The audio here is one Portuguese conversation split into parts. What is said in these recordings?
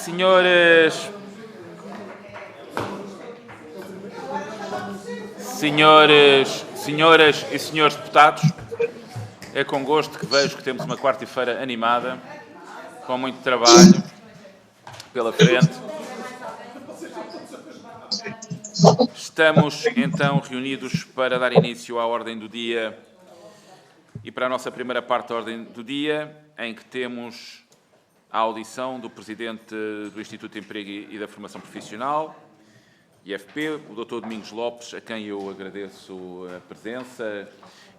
Senhoras e senhores deputados, é com gosto que vejo que temos uma quarta-feira animada, com muito trabalho pela frente. Estamos, então, reunidos para dar início à ordem do dia e para a nossa primeira parte da ordem do dia, em que temos a audição do Presidente do Instituto de Emprego e da Formação Profissional, IFP, o Dr. Domingos Lopes, a quem eu agradeço a presença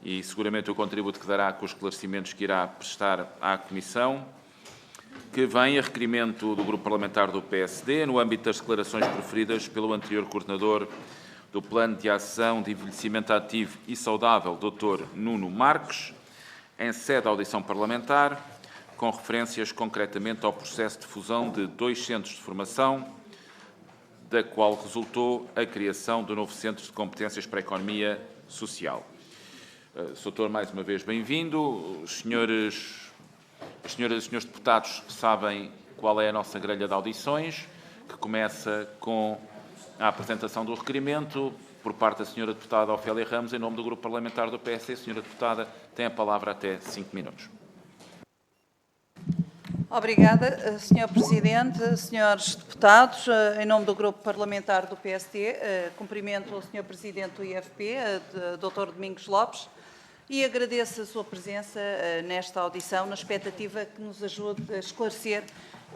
e seguramente o contributo que dará com os esclarecimentos que irá prestar à Comissão, que vem a requerimento do Grupo Parlamentar do PSD, no âmbito das declarações proferidas pelo anterior coordenador do Plano de Ação de Envelhecimento Ativo e Saudável, Dr. Nuno Marques, em sede de audição parlamentar, com referências concretamente ao processo de fusão de 2 centros de formação, da qual resultou a criação do novo Centro de Competências para a Economia Social. Doutor, mais uma vez bem-vindo. As senhoras e senhores deputados sabem qual é a nossa grelha de audições, que começa com a apresentação do requerimento por parte da senhora deputada Ofélia Ramos, em nome do Grupo Parlamentar do PSD. A senhora deputada tem a palavra até 5 minutos. Obrigada, Sr. Presidente, senhores deputados. Em nome do Grupo Parlamentar do PSD, cumprimento o Sr. Presidente do IFP, Dr. Domingos Lopes, e agradeço a sua presença nesta audição, na expectativa que nos ajude a esclarecer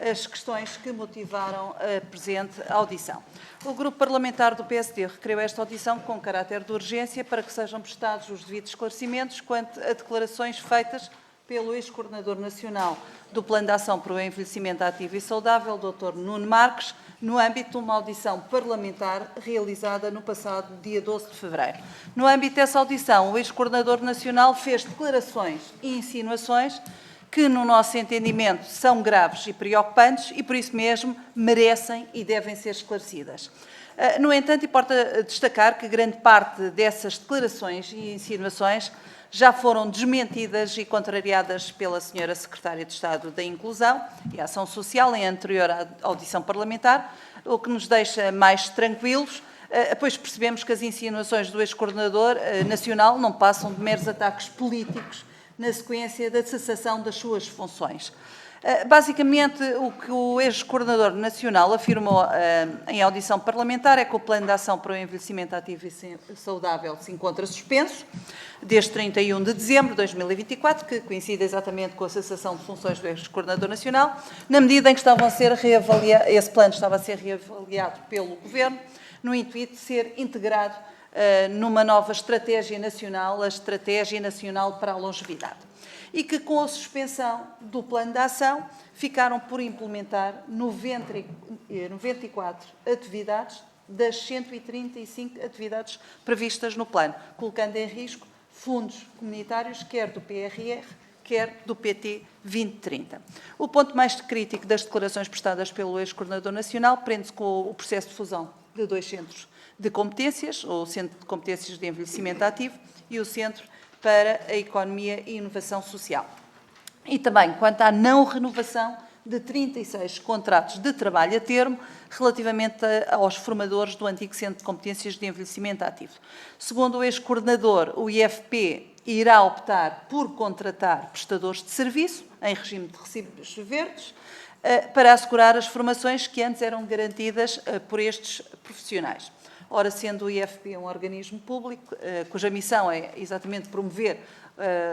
as questões que motivaram a presente audição. O Grupo Parlamentar do PSD requeriu esta audição com caráter de urgência para que sejam prestados os devidos esclarecimentos quanto a declarações feitas pelo ex-coordenador nacional do Plano de Ação para o Envelhecimento Ativo e Saudável, Dr. Nuno Marques, no âmbito de uma audição parlamentar realizada no passado dia 12 de fevereiro. No âmbito dessa audição, o ex-coordenador nacional fez declarações e insinuações que, no nosso entendimento, são graves e preocupantes e, por isso mesmo, merecem e devem ser esclarecidas. No entanto, importa destacar que grande parte dessas declarações e insinuações já foram desmentidas e contrariadas pela senhora Secretária de Estado da Inclusão e Ação Social em anterior audição parlamentar, o que nos deixa mais tranquilos, pois percebemos que as insinuações do ex-coordenador nacional não passam de meros ataques políticos na sequência da cessação das suas funções. Basicamente, o que o ex-coordenador nacional afirmou em audição parlamentar é que o Plano de Ação para o Envelhecimento Ativo e Saudável se encontra suspenso desde 31 de dezembro de 2024, que coincide exatamente com a cessação de funções do ex-coordenador nacional, na medida em que esse plano estava a ser reavaliado pelo Governo, no intuito de ser integrado numa nova estratégia nacional, a Estratégia Nacional para a Longevidade. E que, com a suspensão do plano de ação, ficaram por implementar 94 atividades das 135 atividades previstas no plano, colocando em risco fundos comunitários, quer do PRR, quer do PT 2030. O ponto mais crítico das declarações prestadas pelo ex-coordenador nacional prende-se com o processo de fusão de 2 centros de competências, o Centro de Competências de Envelhecimento Ativo e o Centro para a Economia e Inovação Social. E também quanto à não renovação de 36 contratos de trabalho a termo relativamente aos formadores do antigo Centro de Competências de Envelhecimento Ativo. Segundo o ex-coordenador, o IFP irá optar por contratar prestadores de serviço, em regime de recibos verdes, para assegurar as formações que antes eram garantidas por estes profissionais. Ora, sendo o IFP um organismo público, cuja missão é exatamente promover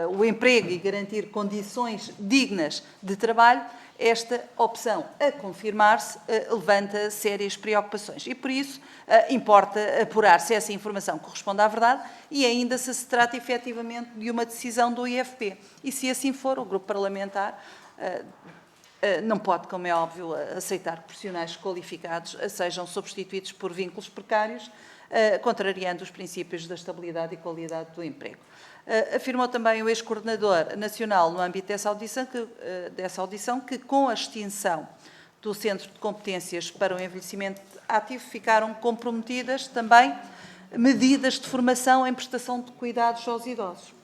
o emprego e garantir condições dignas de trabalho, esta opção a confirmar-se levanta sérias preocupações. E, por isso, importa apurar se essa informação corresponde à verdade e ainda se trata efetivamente de uma decisão do IFP. E, se assim for, o Grupo Parlamentar não pode, como é óbvio, aceitar que profissionais qualificados sejam substituídos por vínculos precários, contrariando os princípios da estabilidade e qualidade do emprego. Afirmou também o ex-coordenador nacional, no âmbito dessa audição, que com a extinção do Centro de Competências para o Envelhecimento Ativo ficaram comprometidas também medidas de formação em prestação de cuidados aos idosos,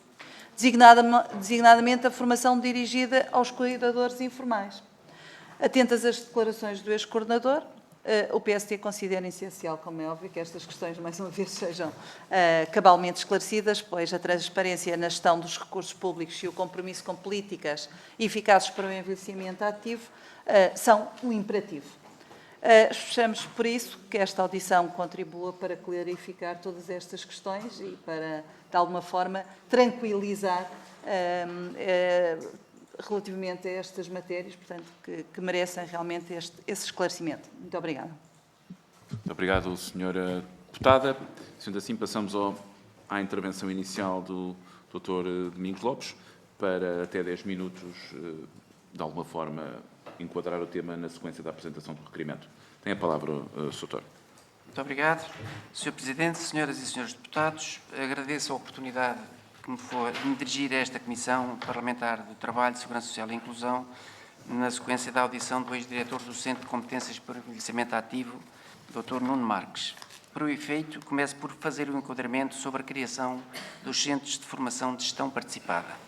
designadamente a formação dirigida aos cuidadores informais. Atentas às declarações do ex-coordenador, o PST considera essencial, como é óbvio, que estas questões, mais uma vez, sejam cabalmente esclarecidas, pois a transparência na gestão dos recursos públicos e o compromisso com políticas eficazes para o envelhecimento ativo são um imperativo. Esperamos, por isso, que esta audição contribua para clarificar todas estas questões e para, de alguma forma, tranquilizar relativamente a estas matérias, portanto, que merecem realmente esse esclarecimento. Muito obrigada. Muito obrigado, Sra. Deputada. Sendo assim, passamos à intervenção inicial do Dr. Domingos Lopes, para até 10 minutos, de alguma forma, enquadrar o tema na sequência da apresentação do requerimento. Tem a palavra, Sr. Doutor. Muito obrigado. Sr. Presidente, senhoras e senhores deputados, agradeço a oportunidade que me foi de me dirigir a esta Comissão Parlamentar do Trabalho, Segurança Social e Inclusão, na sequência da audição do ex-diretor do Centro de Competências para o Envelhecimento Ativo, Dr. Nuno Marques. Para o efeito, começo por fazer um enquadramento sobre a criação dos Centros de Formação de Gestão Participada.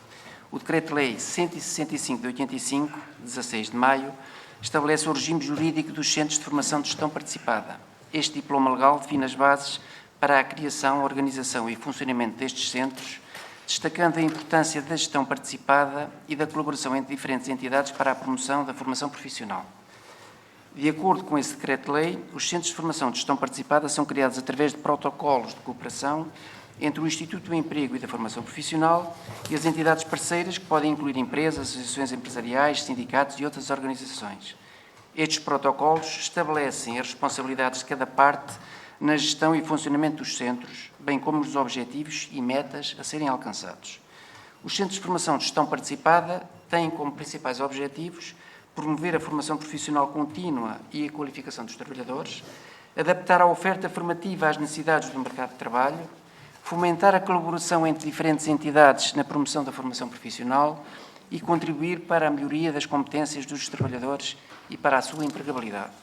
O Decreto-Lei 165 de 85, 16 de maio, estabelece o regime jurídico dos Centros de Formação de Gestão Participada. Este diploma legal define as bases para a criação, organização e funcionamento destes centros, destacando a importância da gestão participada e da colaboração entre diferentes entidades para a promoção da formação profissional. De acordo com esse Decreto-Lei, os Centros de Formação de Gestão Participada são criados através de protocolos de cooperação entre o Instituto do Emprego e da Formação Profissional e as entidades parceiras, que podem incluir empresas, associações empresariais, sindicatos e outras organizações. Estes protocolos estabelecem as responsabilidades de cada parte na gestão e funcionamento dos centros, bem como os objetivos e metas a serem alcançados. Os Centros de Formação de Gestão Participada têm como principais objetivos promover a formação profissional contínua e a qualificação dos trabalhadores, adaptar a oferta formativa às necessidades do mercado de trabalho, fomentar a colaboração entre diferentes entidades na promoção da formação profissional e contribuir para a melhoria das competências dos trabalhadores e para a sua empregabilidade.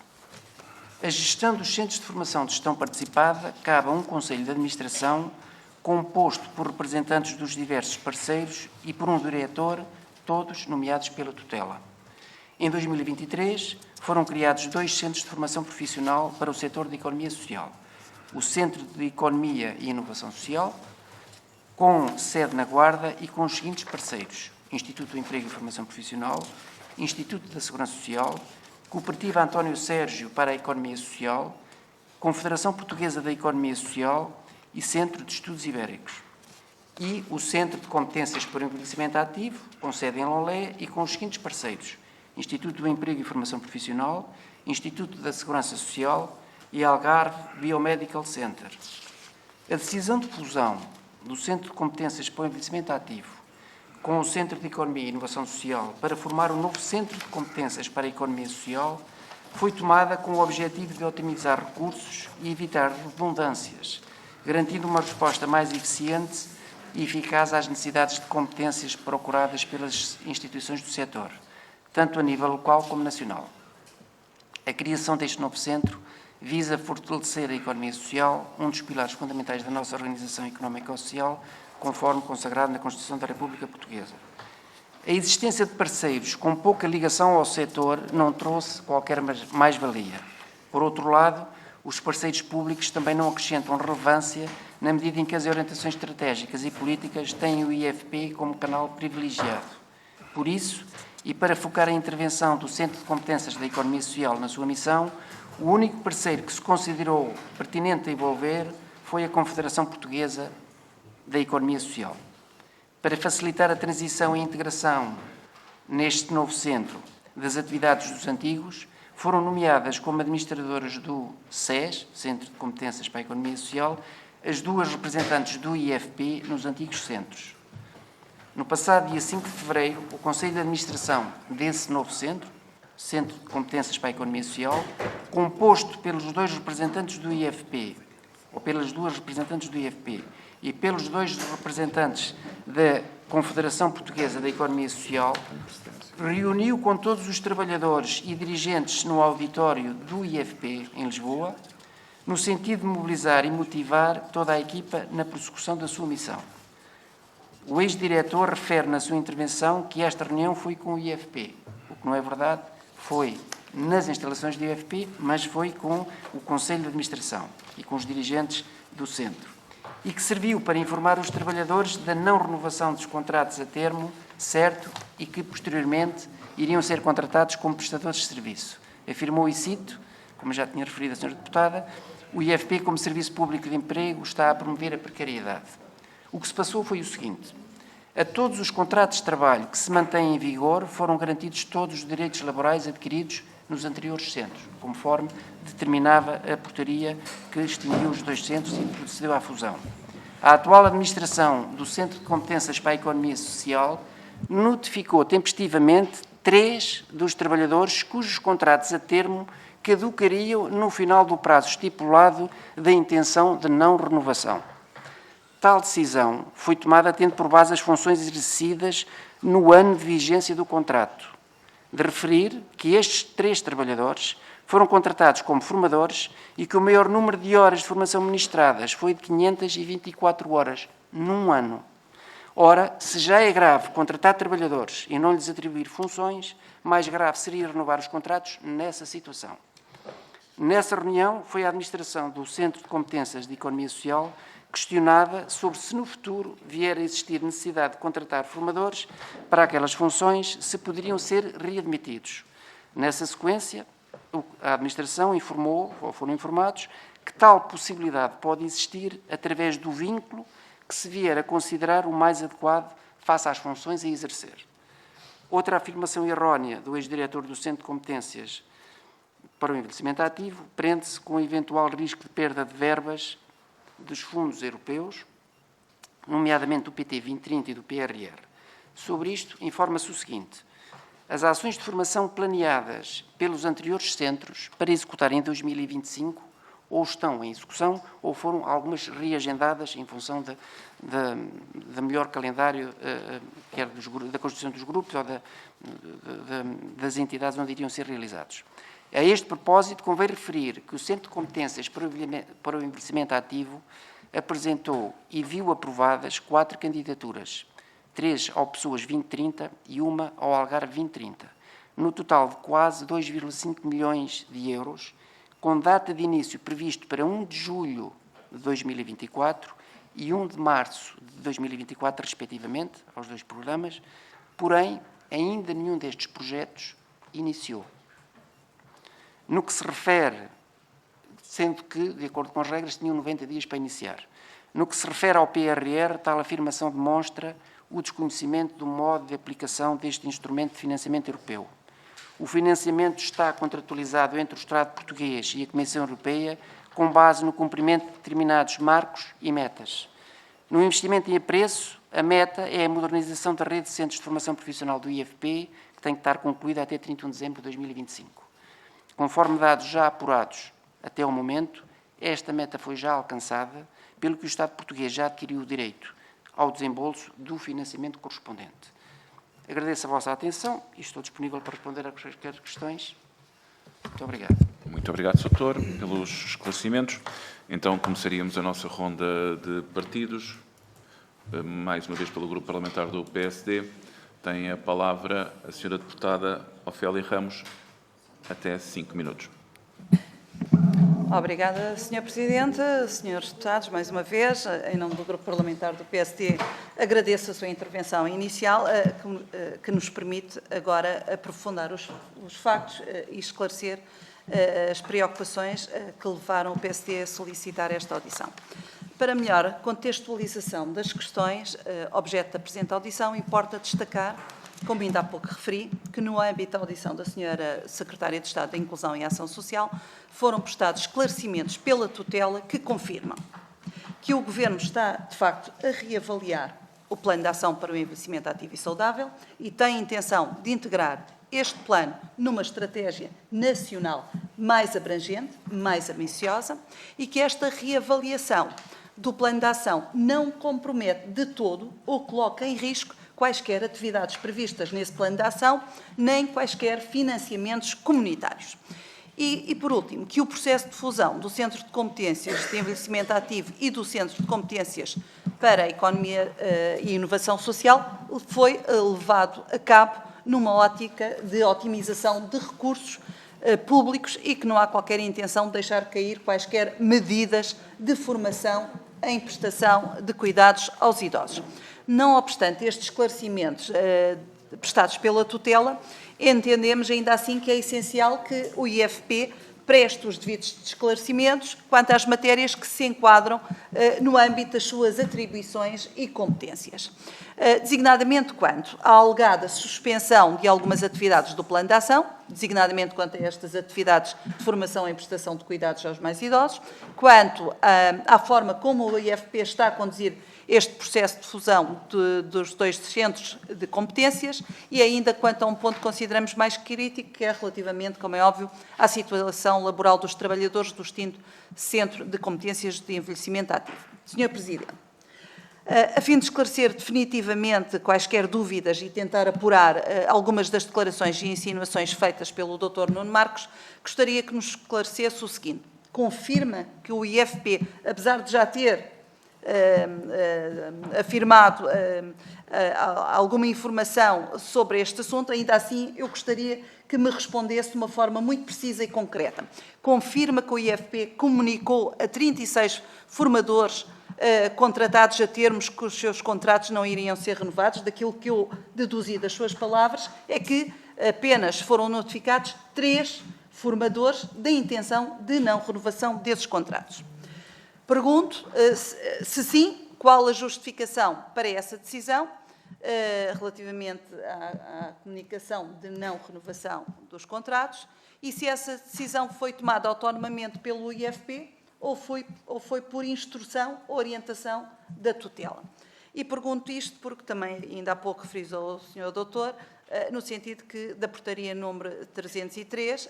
A gestão dos Centros de Formação de Gestão Participada cabe a um Conselho de Administração composto por representantes dos diversos parceiros e por um diretor, todos nomeados pela tutela. Em 2023, foram criados 2 Centros de Formação Profissional para o setor da economia social. O Centro de Economia e Inovação Social, com sede na Guarda e com os seguintes parceiros: Instituto do Emprego e Formação Profissional, Instituto da Segurança Social, Cooperativa António Sérgio para a Economia Social, Confederação Portuguesa da Economia Social e Centro de Estudos Ibéricos. E o Centro de Competências para o Envelhecimento Ativo, com sede em Lolé e com os seguintes parceiros: Instituto do Emprego e Formação Profissional, Instituto da Segurança Social e Algarve Biomedical Center. A decisão de fusão do Centro de Competências para o Envelhecimento Ativo com o Centro de Economia e Inovação Social para formar um novo Centro de Competências para a Economia Social foi tomada com o objetivo de otimizar recursos e evitar redundâncias, garantindo uma resposta mais eficiente e eficaz às necessidades de competências procuradas pelas instituições do setor, tanto a nível local como nacional. A criação deste novo centro visa fortalecer a economia social, um dos pilares fundamentais da nossa organização económico-social, conforme consagrado na Constituição da República Portuguesa. A existência de parceiros com pouca ligação ao setor não trouxe qualquer mais-valia. Por outro lado, os parceiros públicos também não acrescentam relevância na medida em que as orientações estratégicas e políticas têm o IFP como canal privilegiado. Por isso, e para focar a intervenção do Centro de Competências da Economia Social na sua missão, o único parceiro que se considerou pertinente a envolver foi a Confederação Portuguesa da Economia Social. Para facilitar a transição e integração neste novo centro das atividades dos antigos, foram nomeadas como administradoras do SES, Centro de Competências para a Economia Social, as 2 representantes do IFP nos antigos centros. No passado dia 5 de fevereiro, o Conselho de Administração desse novo centro, Centro de Competências para a Economia Social, composto pelos 2 representantes do IFP, ou pelas 2 representantes do IFP, e pelos 2 representantes da Confederação Portuguesa da Economia Social, reuniu com todos os trabalhadores e dirigentes no auditório do IFP, em Lisboa, no sentido de mobilizar e motivar toda a equipa na prossecução da sua missão. O ex-diretor refere na sua intervenção que esta reunião foi com o IFP, o que não é verdade, foi nas instalações do IFP, mas foi com o Conselho de Administração e com os dirigentes do centro, e que serviu para informar os trabalhadores da não renovação dos contratos a termo certo e que, posteriormente, iriam ser contratados como prestadores de serviço. Afirmou, e cito, como já tinha referido a senhora deputada, o IFP, como Serviço Público de Emprego, está a promover a precariedade. O que se passou foi o seguinte: a todos os contratos de trabalho que se mantêm em vigor foram garantidos todos os direitos laborais adquiridos nos anteriores centros, conforme determinava a portaria que extinguiu os 2 centros e procedeu à fusão. A atual administração do Centro de Competências para a Economia Social notificou tempestivamente 3 dos trabalhadores cujos contratos a termo caducariam no final do prazo estipulado da intenção de não renovação. Tal decisão foi tomada tendo por base as funções exercidas no ano de vigência do contrato. De referir que estes 3 trabalhadores foram contratados como formadores e que o maior número de horas de formação ministradas foi de 524 horas num ano. Ora, se já é grave contratar trabalhadores e não lhes atribuir funções, mais grave seria renovar os contratos nessa situação. Nessa reunião foi a administração do Centro de Competências de Economia Social questionada sobre se no futuro vier a existir necessidade de contratar formadores para aquelas funções, se poderiam ser readmitidos. Nessa sequência, a administração informou, ou foram informados, que tal possibilidade pode existir através do vínculo que se vier a considerar o mais adequado face às funções a exercer. Outra afirmação errónea do ex-diretor do Centro de Competências para o Envelhecimento Ativo prende-se com o eventual risco de perda de verbas dos fundos europeus, nomeadamente do PT 2030 e do PRR. Sobre isto, informa-se o seguinte: as ações de formação planeadas pelos anteriores centros para executar em 2025 ou estão em execução ou foram algumas reagendadas em função da melhor calendário, quer da constituição dos grupos ou das entidades onde iriam ser realizados. A este propósito, convém referir que o Centro de Competências para o Envelhecimento Ativo apresentou e viu aprovadas 4 candidaturas, 3 ao Pessoas 2030 e 1 ao Algarve 2030, no total de quase 2,5 milhões de euros, com data de início previsto para 1 de julho de 2024 e 1 de março de 2024, respectivamente, aos 2 programas, porém, ainda nenhum destes projetos iniciou. No que se refere, sendo que, de acordo com as regras, tinham 90 dias para iniciar. No que se refere ao PRR, tal afirmação demonstra o desconhecimento do modo de aplicação deste instrumento de financiamento europeu. O financiamento está contratualizado entre o Estado português e a Comissão Europeia com base no cumprimento de determinados marcos e metas. No investimento em apreço, a meta é a modernização da rede de centros de formação profissional do IFP, que tem que estar concluída até 31 de dezembro de 2025. Conforme dados já apurados até ao momento, esta meta foi já alcançada, pelo que o Estado português já adquiriu o direito ao desembolso do financiamento correspondente. Agradeço a vossa atenção e estou disponível para responder a quaisquer questões. Muito obrigado. Muito obrigado, Sr. Doutor, pelos esclarecimentos. Então, começaríamos a nossa ronda de partidos. Mais uma vez pelo Grupo Parlamentar do PSD. Tem a palavra a Sra. Deputada Ofélia Ramos, até 5 minutos. Obrigada, Sr. Presidente. Senhores deputados, mais uma vez, em nome do Grupo Parlamentar do PSD, agradeço a sua intervenção inicial, que nos permite agora aprofundar os factos e esclarecer as preocupações que levaram o PSD a solicitar esta audição. Para melhor contextualização das questões objeto da presente audição, importa destacar, como ainda há pouco referi, que no âmbito da audição da Sra. Secretária de Estado da Inclusão e Ação Social foram prestados esclarecimentos pela tutela que confirmam que o Governo está, de facto, a reavaliar o Plano de Ação para o Envelhecimento Ativo e Saudável e tem a intenção de integrar este plano numa estratégia nacional mais abrangente, mais ambiciosa, e que esta reavaliação do Plano de Ação não compromete de todo ou coloca em risco quaisquer atividades previstas nesse Plano de Ação, nem quaisquer financiamentos comunitários. E, por último, que o processo de fusão do Centro de Competências de Envelhecimento Ativo e do Centro de Competências para a Economia e Inovação Social foi levado a cabo numa ótica de otimização de recursos públicos e que não há qualquer intenção de deixar cair quaisquer medidas de formação em prestação de cuidados aos idosos. Não obstante estes esclarecimentos prestados pela tutela, entendemos ainda assim que é essencial que o IFP preste os devidos esclarecimentos quanto às matérias que se enquadram no âmbito das suas atribuições e competências. Designadamente quanto à alegada suspensão de algumas atividades do Plano de Ação, designadamente quanto a estas atividades de formação em prestação de cuidados aos mais idosos, quanto à forma como o IFP está a conduzir este processo de fusão dos dois centros de competências e ainda quanto a um ponto que consideramos mais crítico, que é relativamente, como é óbvio, à situação laboral dos trabalhadores do extinto Centro de Competências de Envelhecimento Ativo. Sr. Presidente, a fim de esclarecer definitivamente quaisquer dúvidas e tentar apurar algumas das declarações e insinuações feitas pelo Dr. Nuno Marcos, gostaria que nos esclarecesse o seguinte: confirma que o IFP, apesar de já ter afirmado alguma informação sobre este assunto, ainda assim eu gostaria que me respondesse de uma forma muito precisa e concreta. Confirma que o IFP comunicou a 36 formadores contratados a termos que os seus contratos não iriam ser renovados. Daquilo que eu deduzi das suas palavras é que apenas foram notificados 3 formadores da intenção de não renovação desses contratos. Pergunto, se sim, qual a justificação para essa decisão relativamente à comunicação de não renovação dos contratos e se essa decisão foi tomada autonomamente pelo IFP ou foi por instrução ou orientação da tutela. E pergunto isto porque também, ainda há pouco frisou o Sr. Doutor, no sentido que da portaria número 303,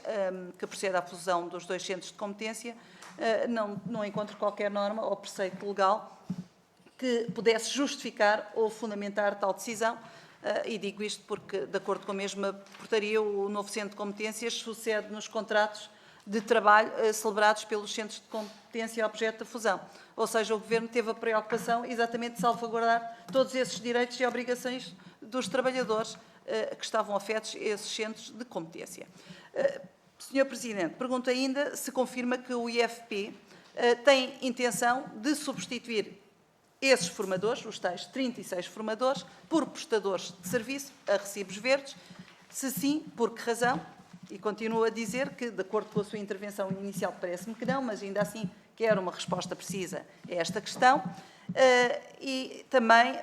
que procede à fusão dos dois centros de competência, não encontro qualquer norma ou preceito legal que pudesse justificar ou fundamentar tal decisão, e digo isto porque, de acordo com a mesma portaria, o novo centro de competências sucede nos contratos de trabalho celebrados pelos centros de competência objeto da fusão. Ou seja, o Governo teve a preocupação exatamente de salvaguardar todos esses direitos e obrigações dos trabalhadores que estavam afetos a esses centros de competência. Sr. Presidente, pergunto ainda se confirma que o IFP tem intenção de substituir esses formadores, os tais 36 formadores, por prestadores de serviço a recibos verdes. Se sim, por que razão? E continuo a dizer que, de acordo com a sua intervenção inicial, parece-me que não, mas ainda assim quero uma resposta precisa a esta questão. E também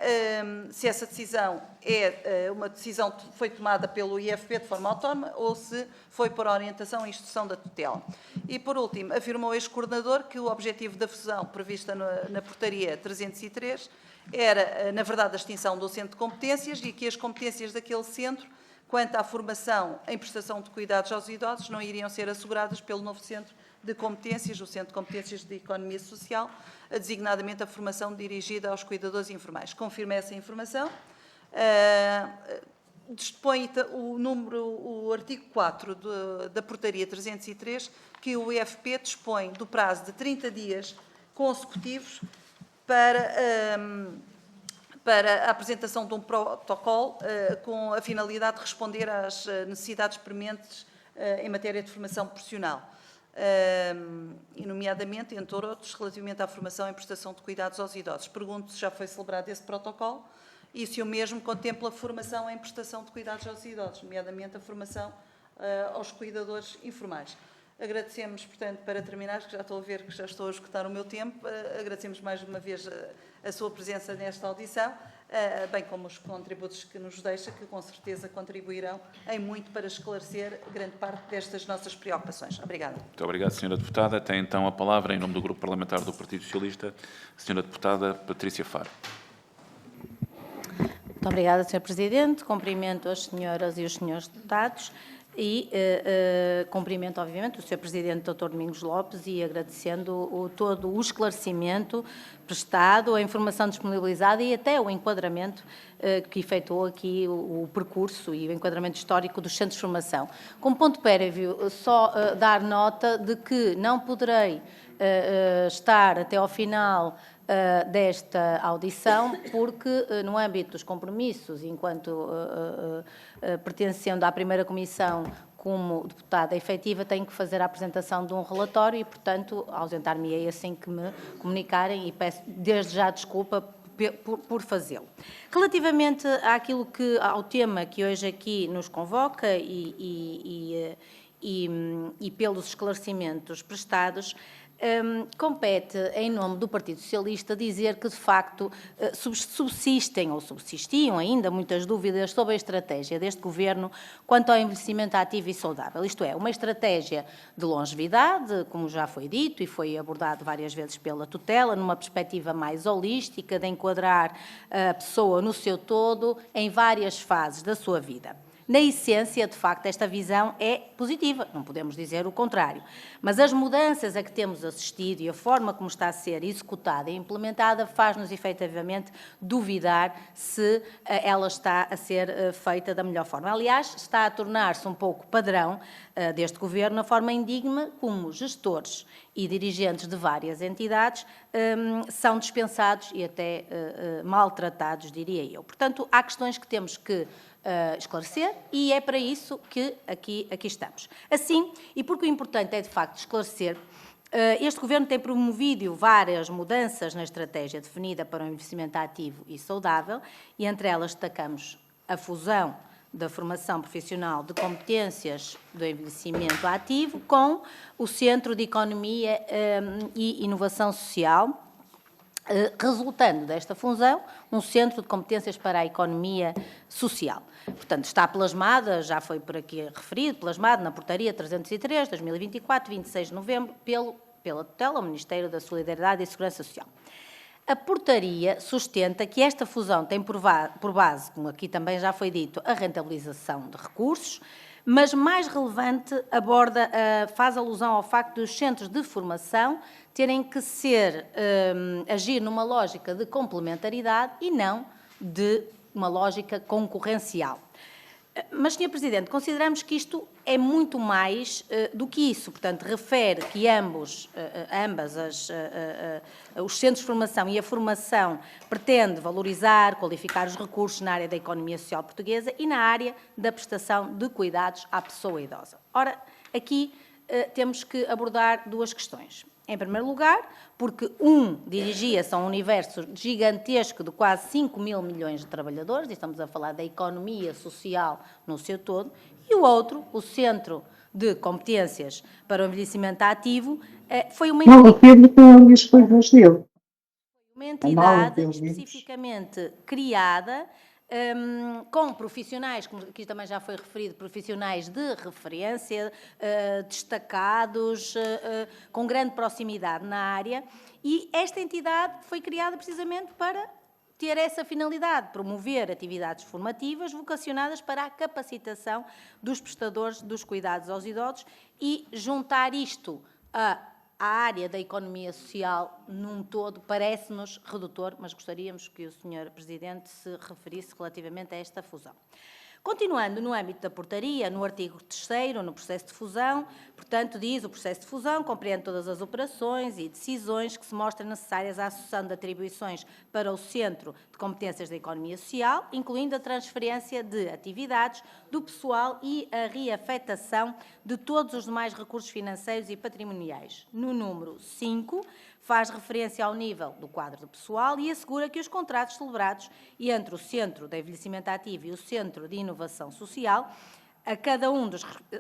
se essa decisão é uma decisão que foi tomada pelo IFP de forma autónoma ou se foi por orientação e instrução da tutela. E, por último, afirmou o ex-coordenador que o objetivo da fusão prevista na portaria 303 era, na verdade, a extinção do centro de competências e que as competências daquele centro, quanto à formação em prestação de cuidados aos idosos, não iriam ser asseguradas pelo novo centro de competências, o Centro de Competências de Economia Social, designadamente a formação dirigida aos cuidadores informais. Confirma essa informação. Dispõe o artigo 4 da portaria 303, que o IFP dispõe do prazo de 30 dias consecutivos para a apresentação de um protocolo com a finalidade de responder às necessidades prementes em matéria de formação profissional. E, nomeadamente, entre outros, relativamente à formação em prestação de cuidados aos idosos. Pergunto se já foi celebrado esse protocolo e se o mesmo contempla a formação em prestação de cuidados aos idosos, nomeadamente a formação aos cuidadores informais. Agradecemos, portanto, para terminar, que já estou a ver que já estou a esgotar o meu tempo, agradecemos mais uma vez a sua presença nesta audição, bem como os contributos que nos deixa, que com certeza contribuirão em muito para esclarecer grande parte destas nossas preocupações. Obrigada. Muito obrigado, Sra. Deputada. Tem então a palavra, em nome do Grupo Parlamentar do Partido Socialista, a Sra. Deputada Patrícia Faro. Muito obrigada, Sr. Presidente. Cumprimento as senhoras e os senhores deputados e cumprimento, obviamente, o Sr. Presidente, Dr. Domingos Lopes, e agradecendo todo o esclarecimento prestado, a informação disponibilizada e até o enquadramento que efetuou aqui o percurso e o enquadramento histórico dos centros de formação. Como ponto prévio, só dar nota de que não poderei estar até ao final desta audição, porque no âmbito dos compromissos, enquanto pertencendo à primeira comissão como deputada efetiva, tenho que fazer a apresentação de um relatório e, portanto, ausentar-me-ei assim que me comunicarem e peço desde já desculpa por fazê-lo. Relativamente ao tema que hoje aqui nos convoca e pelos esclarecimentos prestados, compete, em nome do Partido Socialista, dizer que, de facto, subsistem ou subsistiam ainda muitas dúvidas sobre a estratégia deste Governo quanto ao envelhecimento ativo e saudável. Isto é, uma estratégia de longevidade, como já foi dito e foi abordado várias vezes pela tutela, numa perspectiva mais holística, de enquadrar a pessoa no seu todo em várias fases da sua vida. Na essência, de facto, esta visão é positiva, não podemos dizer o contrário. Mas as mudanças a que temos assistido e a forma como está a ser executada e implementada faz-nos, efetivamente, duvidar se ela está a ser feita da melhor forma. Aliás, está a tornar-se um pouco padrão deste Governo a forma indigna como gestores e dirigentes de várias entidades são dispensados e até maltratados, diria eu. Portanto, há questões que temos que esclarecer e é para isso que aqui estamos. Assim, e porque o importante é de facto esclarecer, este Governo tem promovido várias mudanças na estratégia definida para um envelhecimento ativo e saudável e entre elas destacamos a fusão da formação profissional de competências do envelhecimento ativo com o Centro de Economia e Inovação Social, resultando desta fusão um centro de competências para a economia social. Portanto, está plasmada, já foi por aqui referido, plasmado na Portaria 303, 2024, 26 de novembro, pela tutela ao Ministério da Solidariedade e Segurança Social. A portaria sustenta que esta fusão tem por base, como aqui também já foi dito, a rentabilização de recursos, mas mais relevante faz alusão ao facto dos centros de formação terem que agir numa lógica de complementaridade e não de uma lógica concorrencial. Mas, Sr. Presidente, consideramos que isto é muito mais do que isso. Portanto, refere que os centros de formação e a formação pretende valorizar, qualificar os recursos na área da economia social portuguesa e na área da prestação de cuidados à pessoa idosa. Ora, aqui temos que abordar duas questões. Em primeiro lugar, porque dirigia-se a um universo gigantesco de quase 5 mil milhões de trabalhadores, e estamos a falar da economia social no seu todo, e o outro, o Centro de Competências para o Envelhecimento Ativo, foi uma entidade especificamente criada com profissionais, como aqui também já foi referido, profissionais de referência, destacados, com grande proximidade na área, e esta entidade foi criada precisamente para ter essa finalidade, promover atividades formativas vocacionadas para a capacitação dos prestadores dos cuidados aos idosos e juntar isto à área da economia social num todo parece-nos redutor, mas gostaríamos que o Sr. Presidente se referisse relativamente a esta fusão. Continuando no âmbito da portaria, no artigo 3º, no processo de fusão, portanto, diz: o processo de fusão compreende todas as operações e decisões que se mostram necessárias à sucessão de atribuições para o Centro de Competências da Economia Social, incluindo a transferência de atividades do pessoal e a reafetação de todos os demais recursos financeiros e patrimoniais. No número 5, faz referência ao nível do quadro de pessoal e assegura que os contratos celebrados entre o Centro de Envelhecimento Ativo e o Centro de Inovação Social,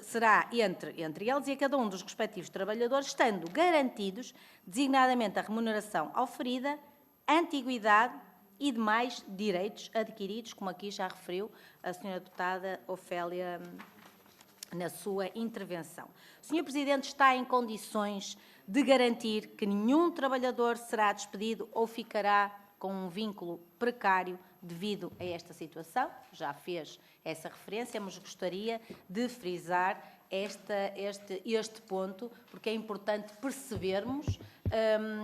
será entre eles e a cada um dos respectivos trabalhadores, estando garantidos, designadamente, a remuneração oferida, antiguidade e demais direitos adquiridos, como aqui já referiu a Sra. Deputada Ofélia na sua intervenção. O Sr. Presidente está em condições de garantir que nenhum trabalhador será despedido ou ficará com um vínculo precário devido a esta situação? Já fez essa referência, mas gostaria de frisar este ponto, porque é importante percebermos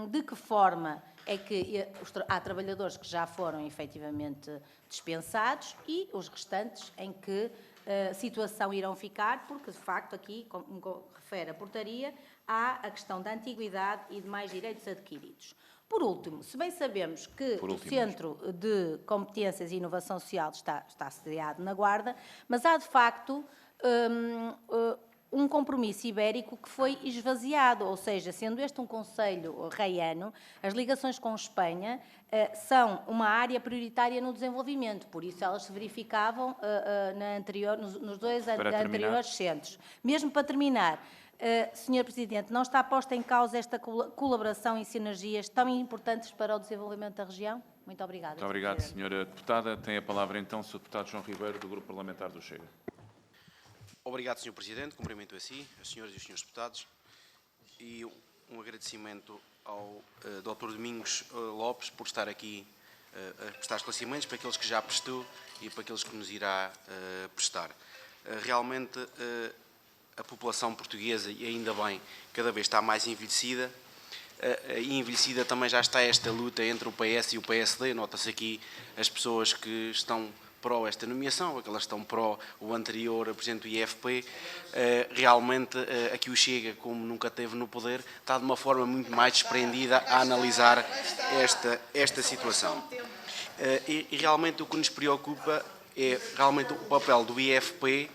de que forma é que há trabalhadores que já foram efetivamente dispensados e os restantes em que situação irão ficar, porque de facto aqui, como refere a portaria, há a questão da antiguidade e demais direitos adquiridos. Por último, se bem sabemos que o Centro de Competências e Inovação Social está sediado na Guarda, mas há de facto um compromisso ibérico que foi esvaziado, ou seja, sendo este um concelho reiano, as ligações com Espanha são uma área prioritária no desenvolvimento, por isso elas se verificavam nos dois anteriores centros. Mesmo para terminar, Sr. Presidente, não está posta em causa esta colaboração e sinergias tão importantes para o desenvolvimento da região? Muito obrigada. Muito obrigado, Sra. Deputada. Tem a palavra então o Sr. Deputado João Ribeiro, do Grupo Parlamentar do Chega. Obrigado, Sr. Presidente. Cumprimento a si, as senhoras e os senhores deputados, e um agradecimento ao Dr. Domingos Lopes por estar aqui a prestar esclarecimentos, para aqueles que já prestou e para aqueles que nos irá prestar. Realmente, a população portuguesa, e ainda bem, cada vez está mais envelhecida, e envelhecida também já está esta luta entre o PS e o PSD. Nota-se aqui as pessoas que estão pró esta nomeação, aquelas que estão pró o anterior presidente do IFP. Realmente, aqui o Chega, como nunca teve no poder, está de uma forma muito mais desprendida a analisar esta situação. E realmente o que nos preocupa é realmente o papel do IFP.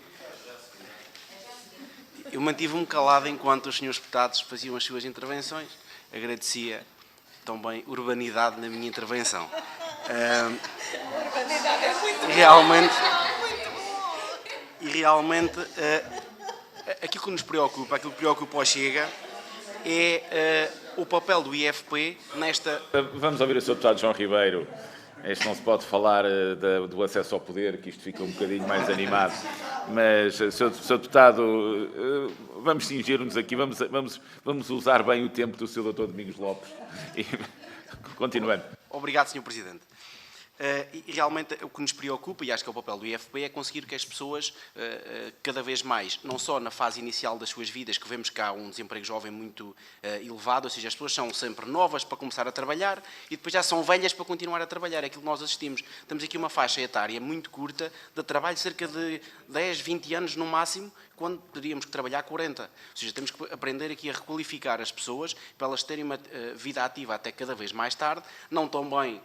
Eu mantive-me calado enquanto os senhores deputados faziam as suas intervenções. Agradecia também urbanidade na minha intervenção. Realmente, aquilo que nos preocupa, aquilo que preocupa o Chega, é o papel do IFP nesta... Vamos ouvir o Sr. Deputado João Ribeiro. Este não se pode falar do acesso ao poder, que isto fica um bocadinho mais animado. Mas, Sr. Deputado, vamos cingir-nos aqui, vamos usar bem o tempo do Sr. Dr. Domingos Lopes. E, continuando. Obrigado, Sr. Presidente. E realmente o que nos preocupa, e acho que é o papel do IFP, é conseguir que as pessoas, cada vez mais, não só na fase inicial das suas vidas, que vemos que há um desemprego jovem muito elevado, ou seja, as pessoas são sempre novas para começar a trabalhar e depois já são velhas para continuar a trabalhar. É aquilo que nós assistimos. Temos aqui uma faixa etária muito curta de trabalho, cerca de 10, 20 anos no máximo, quando teríamos que trabalhar 40. Ou seja, temos que aprender aqui a requalificar as pessoas para elas terem uma vida ativa até cada vez mais tarde, não tão bem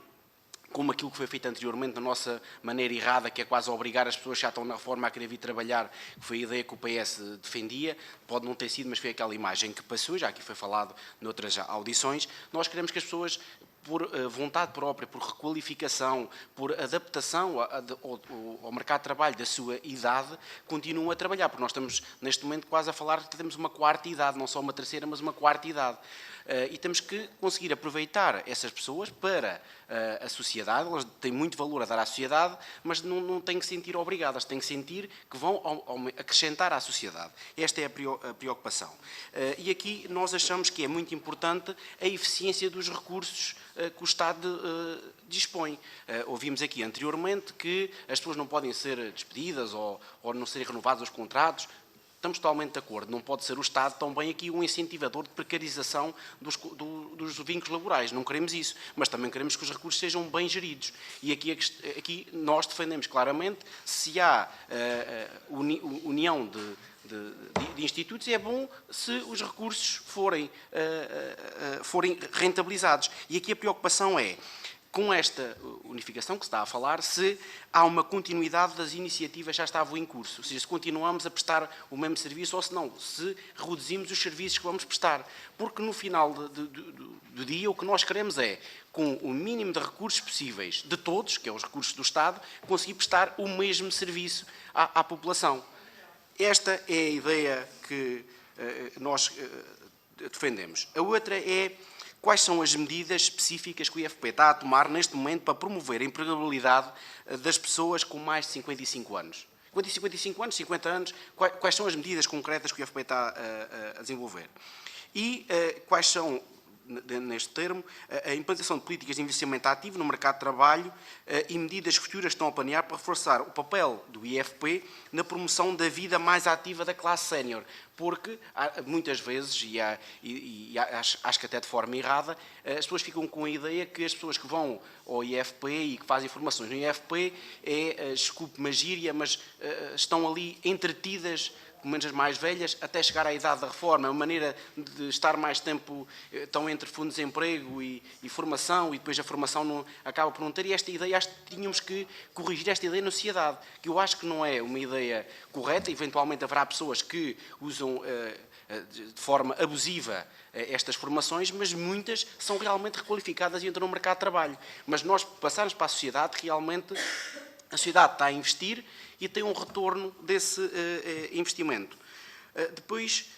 como aquilo que foi feito anteriormente, na nossa maneira errada, que é quase obrigar as pessoas que já estão na reforma a querer vir trabalhar, que foi a ideia que o PS defendia. Pode não ter sido, mas foi aquela imagem que passou, já aqui foi falado noutras audições. Nós queremos que as pessoas, por vontade própria, por requalificação, por adaptação ao mercado de trabalho da sua idade, continuem a trabalhar, porque nós estamos, neste momento, quase a falar que temos uma quarta idade, não só uma terceira, mas uma quarta idade. E temos que conseguir aproveitar essas pessoas para a sociedade. Elas têm muito valor a dar à sociedade, mas não têm que se sentir obrigadas, têm que sentir que vão acrescentar à sociedade. Esta é a preocupação. E aqui nós achamos que é muito importante a eficiência dos recursos que o Estado dispõe. Ouvimos aqui anteriormente que as pessoas não podem ser despedidas ou não serem renovados os contratos. Estamos totalmente de acordo. Não pode ser o Estado também aqui um incentivador de precarização dos vínculos laborais. Não queremos isso. Mas também queremos que os recursos sejam bem geridos. E aqui nós defendemos claramente, se há união de institutos, é bom se os recursos forem rentabilizados. E aqui a preocupação é, com esta unificação que se está a falar, se há uma continuidade das iniciativas que já estavam em curso, ou seja, se continuamos a prestar o mesmo serviço ou se não, se reduzimos os serviços que vamos prestar. Porque no final do dia o que nós queremos é, com o mínimo de recursos possíveis de todos, que é os recursos do Estado, conseguir prestar o mesmo serviço à população. Esta é a ideia que nós defendemos. A outra é: quais são as medidas específicas que o IFP está a tomar neste momento para promover a empregabilidade das pessoas com mais de 55 anos? 55 anos, 50 anos, quais são as medidas concretas que o IFP está a desenvolver? E quais são, neste termo, a implantação de políticas de investimento ativo no mercado de trabalho e medidas futuras que estão a planear para reforçar o papel do IFP na promoção da vida mais ativa da classe sénior. Porque, muitas vezes, e acho que até de forma errada, as pessoas ficam com a ideia que as pessoas que vão ao IFP e que fazem formações no IFP desculpe-me a gíria, mas estão ali entretidas pelo menos as mais velhas, até chegar à idade da reforma. É uma maneira de estar mais tempo, estão entre fundos de emprego e formação, e depois a formação não, acaba por não ter. E esta ideia, acho que tínhamos que corrigir esta ideia na sociedade, que eu acho que não é uma ideia correta. Eventualmente haverá pessoas que usam de forma abusiva estas formações, mas muitas são realmente requalificadas e entram no mercado de trabalho. Mas nós passarmos para a sociedade, realmente a sociedade está a investir e tem um retorno desse investimento. Depois,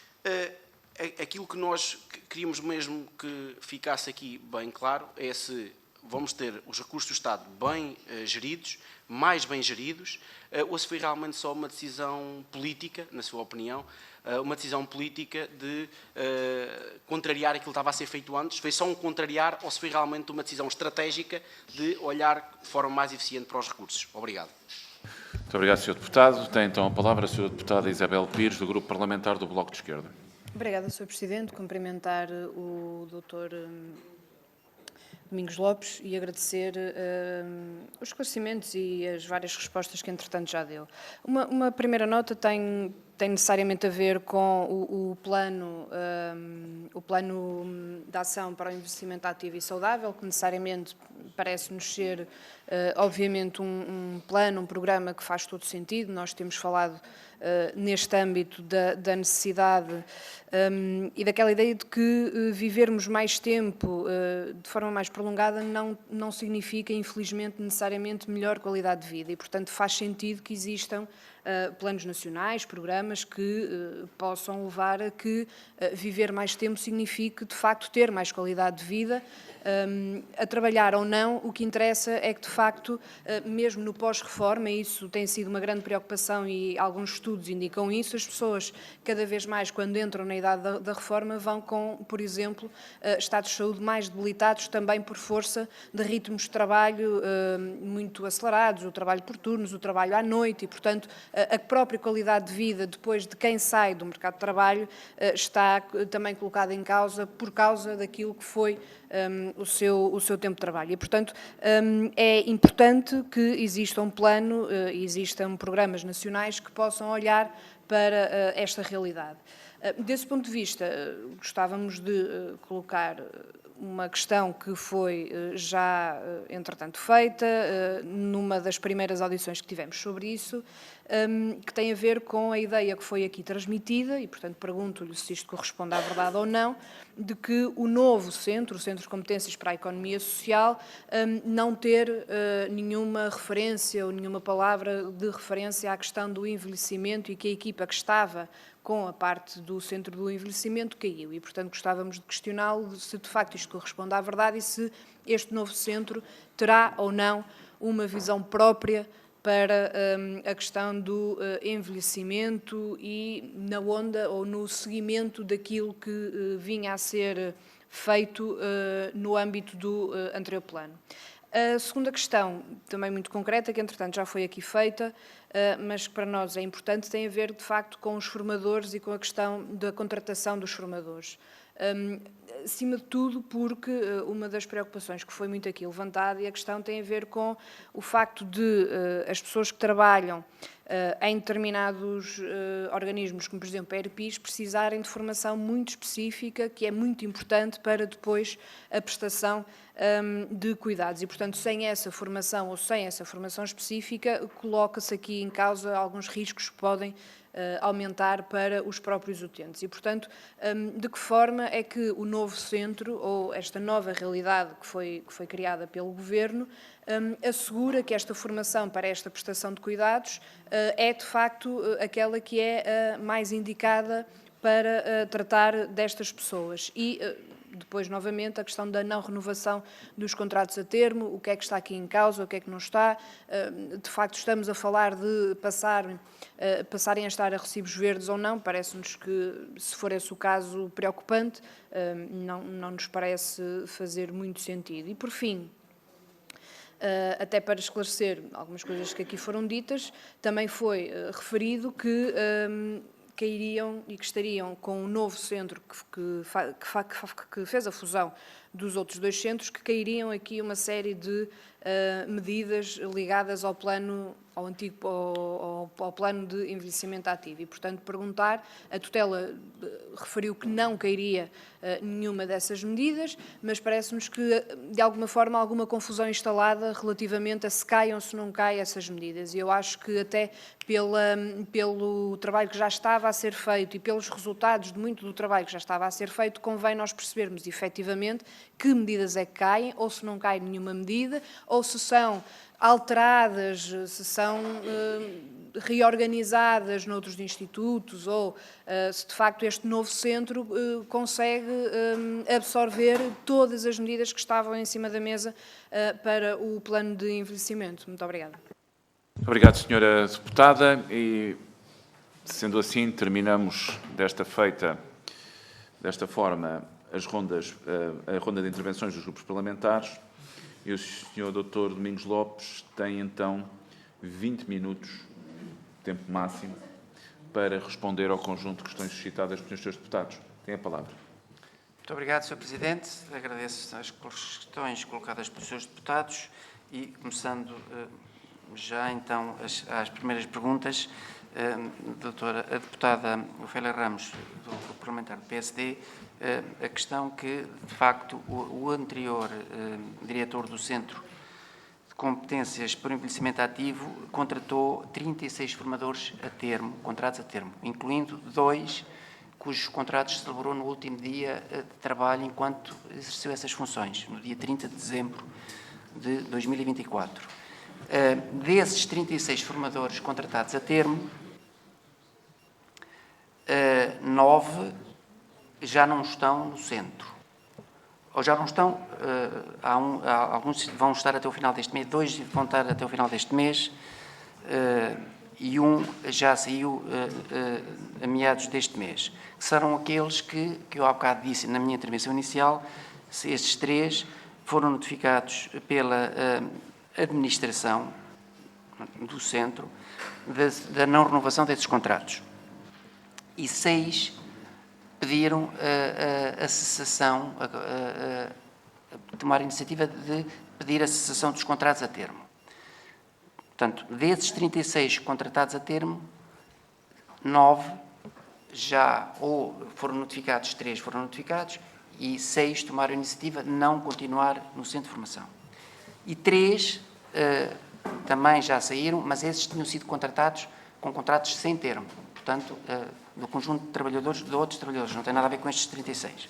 aquilo que nós queríamos mesmo que ficasse aqui bem claro é se vamos ter os recursos do Estado bem geridos, mais bem geridos, ou se foi realmente só uma decisão política, na sua opinião, uma decisão política de contrariar aquilo que estava a ser feito antes. Foi só um contrariar ou se foi realmente uma decisão estratégica de olhar de forma mais eficiente para os recursos? Obrigado. Muito obrigado, Sr. Deputado. Tem então a palavra a Sra. Deputada Isabel Pires, do Grupo Parlamentar do Bloco de Esquerda. Obrigada, Sr. Presidente. Cumprimentar o Dr. Domingos Lopes e agradecer os esclarecimentos e as várias respostas que, entretanto, já deu. Uma primeira nota tem necessariamente a ver com o plano de ação para o investimento ativo e saudável, que necessariamente parece-nos ser, obviamente, um plano, um programa que faz todo sentido. Nós temos falado neste âmbito da necessidade e daquela ideia de que vivermos mais tempo de forma mais prolongada não significa, infelizmente, necessariamente melhor qualidade de vida e, portanto, faz sentido que existam planos nacionais, programas que possam levar a que viver mais tempo signifique, de facto, ter mais qualidade de vida, a trabalhar ou não. O que interessa é que, de facto, mesmo no pós-reforma, isso tem sido uma grande preocupação e alguns estudos indicam isso, as pessoas, cada vez mais, quando entram na idade da reforma, vão com, por exemplo, estados de saúde mais debilitados, também por força de ritmos de trabalho muito acelerados, o trabalho por turnos, o trabalho à noite e, portanto, a própria qualidade de vida depois de quem sai do mercado de trabalho está também colocada em causa por causa daquilo que foi o seu tempo de trabalho. E, portanto, é importante que exista um plano e existam programas nacionais que possam olhar para esta realidade. Desse ponto de vista, gostávamos de colocar uma questão que foi já, entretanto, feita numa das primeiras audições que tivemos sobre isso, que tem a ver com a ideia que foi aqui transmitida, e, portanto, pergunto-lhe se isto corresponde à verdade ou não, de que o novo centro, o Centro de Competências para a Economia Social, não ter nenhuma referência ou nenhuma palavra de referência à questão do envelhecimento e que a equipa que estava com a parte do Centro do Envelhecimento caiu. E, portanto, gostávamos de questioná-lo se, de facto, isto corresponde à verdade e se este novo centro terá ou não uma visão própria para a questão do envelhecimento e na onda ou no seguimento daquilo que vinha a ser feito no âmbito do anterior plano. A segunda questão, também muito concreta, que entretanto já foi aqui feita, mas que para nós é importante, tem a ver de facto com os formadores e com a questão da contratação dos formadores. Acima de tudo porque uma das preocupações que foi muito aqui levantada e a questão tem a ver com o facto de as pessoas que trabalham em determinados organismos, como por exemplo a ERPIS, precisarem de formação muito específica, que é muito importante para depois a prestação de cuidados. E, portanto, sem essa formação ou sem essa formação específica, coloca-se aqui em causa alguns riscos que podem aumentar para os próprios utentes. E, portanto, de que forma é que o novo centro, ou esta nova realidade que foi criada pelo Governo, assegura que esta formação para esta prestação de cuidados é, de facto, aquela que é a mais indicada para tratar destas pessoas. E depois, novamente, a questão da não renovação dos contratos a termo, o que é que está aqui em causa, o que é que não está. De facto, estamos a falar de passarem a estar a recibos verdes ou não. Parece-nos que, se for esse o caso, preocupante, não nos parece fazer muito sentido. E, por fim, até para esclarecer algumas coisas que aqui foram ditas, também foi referido que cairiam e que estariam com um novo centro que fez a fusão dos outros dois centros, que cairiam aqui uma série de medidas ligadas ao plano ao antigo ao plano de envelhecimento ativo. E, portanto, perguntar, a tutela referiu que não cairia nenhuma dessas medidas, mas parece-nos que, de alguma forma, alguma confusão instalada relativamente a se caem ou se não caem essas medidas. E eu acho que até pelo trabalho que já estava a ser feito e pelos resultados de muito do trabalho que já estava a ser feito, convém nós percebermos, efetivamente, que medidas é que caem, ou se não cai nenhuma medida, ou se são alteradas, se são reorganizadas noutros institutos, ou se de facto este novo centro consegue absorver todas as medidas que estavam em cima da mesa para o plano de envelhecimento. Muito obrigada. Obrigado, Sra. Deputada. E, sendo assim, terminamos desta forma a ronda de intervenções dos grupos parlamentares. E o Sr. Dr. Domingos Lopes tem, então, 20 minutos, tempo máximo, para responder ao conjunto de questões suscitadas pelos Srs. Deputados. Tem a palavra. Muito obrigado, Sr. Presidente. Agradeço as questões colocadas pelos Srs. Deputados e, começando já, então, as primeiras perguntas, a deputada Ofélia Ramos, do Grupo Parlamentar do PSD, a questão que, de facto, o anterior diretor do Centro de Competências para o Envelhecimento Ativo contratou 36 formadores a termo, contratos a termo, incluindo 2 cujos contratos se celebrou no último dia de trabalho enquanto exerceu essas funções, no dia 30 de dezembro de 2024. Desses 36 formadores contratados a termo, 9 já não estão no centro. Ou já não estão, alguns vão estar até o final deste mês, 2 vão estar até o final deste mês, e 1 já saiu a meados deste mês. Serão aqueles que eu há bocado disse na minha intervenção inicial, estes 3 foram notificados pela administração do centro da não renovação desses contratos. E 6 pediram a cessação, tomar a iniciativa de pedir a cessação dos contratos a termo. Portanto, desses 36 contratados a termo, 9 já ou foram notificados, 3 foram notificados e 6 tomaram a iniciativa de não continuar no centro de formação. E 3 também já saíram, mas esses tinham sido contratados com contratos sem termo. Portanto, do conjunto de trabalhadores, de outros trabalhadores, não tem nada a ver com estes 36.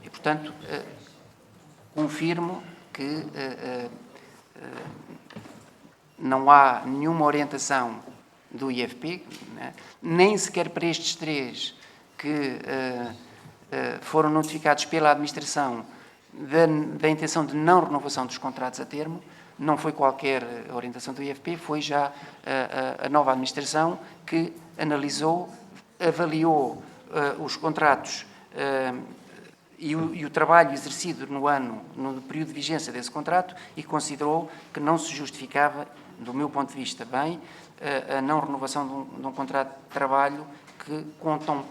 E, portanto, confirmo que não há nenhuma orientação do IFP, né, nem sequer para estes 3 que foram notificados pela administração da intenção de não renovação dos contratos a termo. Não foi qualquer orientação do IFP, foi já a nova administração que analisou, avaliou os contratos e o trabalho exercido no período de vigência desse contrato e considerou que não se justificava, do meu ponto de vista, bem, a não renovação de um contrato de trabalho que conta um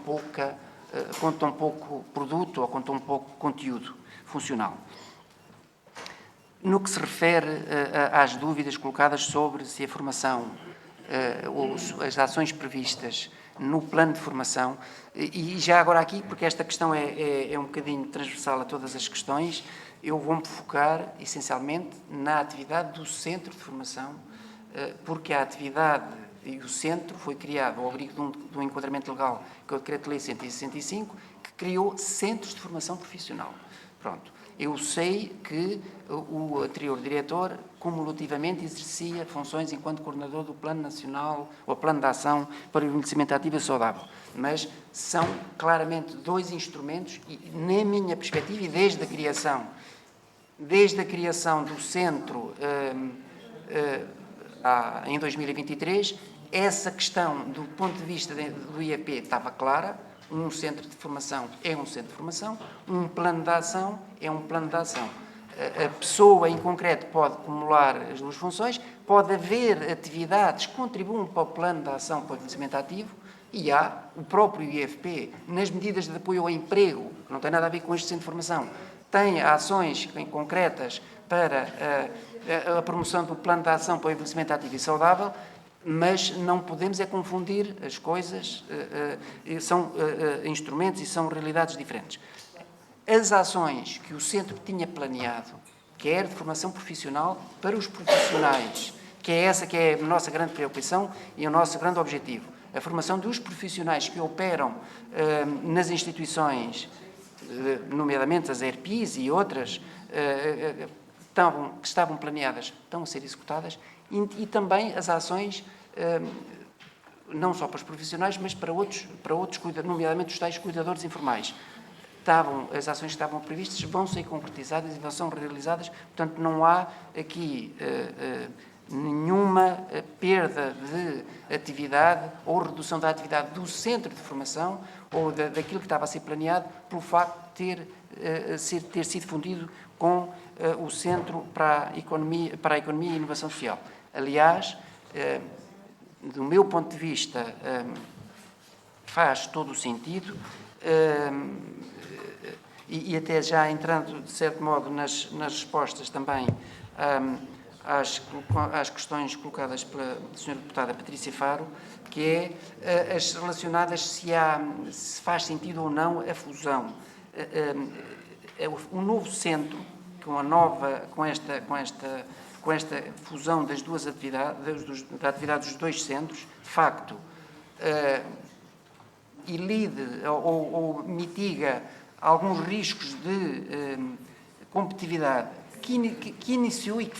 pouco produto ou conta um pouco conteúdo funcional. No que se refere às dúvidas colocadas sobre se a formação, as ações previstas no plano de formação, e já agora aqui, porque esta questão é um bocadinho transversal a todas as questões, eu vou-me focar essencialmente na atividade do centro de formação, porque a atividade e o centro foi criado ao abrigo de um enquadramento legal, que é o Decreto-Lei 165, que criou centros de formação profissional. Pronto. Eu sei que o anterior diretor, cumulativamente, exercia funções enquanto coordenador do Plano Nacional, ou Plano de Ação para o Envelhecimento Ativo e Saudável, mas são claramente 2 instrumentos, e na minha perspectiva, e desde a criação do centro em 2023, essa questão, do ponto de vista do IEP, estava clara. Um centro de formação é um centro de formação, um plano de ação é um plano de ação. A pessoa, em concreto, pode acumular as 2 funções, pode haver atividades que contribuam para o plano de ação para o envelhecimento ativo, e há o próprio IFP, nas medidas de apoio ao emprego, que não tem nada a ver com este centro de formação, tem ações concretas para a promoção do plano de ação para o envelhecimento ativo e saudável, mas não podemos é confundir as coisas, são instrumentos e são realidades diferentes. As ações que o Centro tinha planeado, quer de formação profissional para os profissionais, que é essa que é a nossa grande preocupação e o nosso grande objetivo, a formação dos profissionais que operam nas instituições, nomeadamente as ERPIs e outras, que estavam planeadas, estão a ser executadas, e também as ações, não só para os profissionais, mas para outros nomeadamente os tais cuidadores informais. As ações que estavam previstas vão ser concretizadas e vão ser realizadas, portanto não há aqui nenhuma perda de atividade ou redução da atividade do centro de formação ou daquilo que estava a ser planeado pelo facto de ter sido fundido com o Centro para a Economia e Inovação Social. Aliás, do meu ponto de vista, faz todo o sentido e até já entrando, de certo modo, nas respostas também às questões colocadas pela Sra. Deputada Patrícia Faro, que é as relacionadas se faz sentido ou não a fusão. O novo centro, com esta fusão das duas atividades, da atividade dos dois centros, de facto, ilide ou mitiga alguns riscos de competitividade que iniciou e que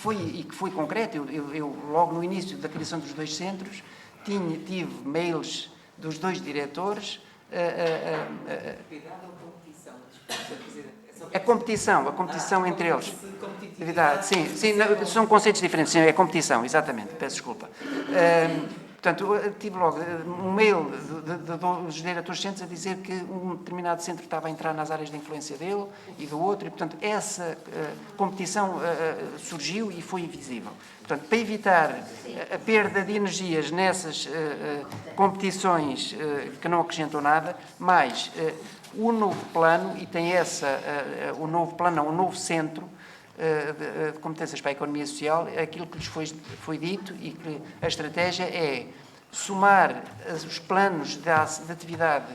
foi concreto. Eu, logo no início da criação dos dois centros, tive mails dos dois diretores. A competição entre eles. Sim, são conceitos diferentes. Sim, é competição, exatamente. Peço desculpa. Portanto, tive logo um mail dos diretores de centros a dizer que um determinado centro estava a entrar nas áreas de influência dele e do outro, e, portanto, essa competição surgiu e foi invisível. Portanto, para evitar a perda de energias nessas competições que não acrescentam nada, mais o novo plano, e tem o novo centro de competências para a economia social, aquilo que lhes foi dito e que a estratégia é somar os planos de atividade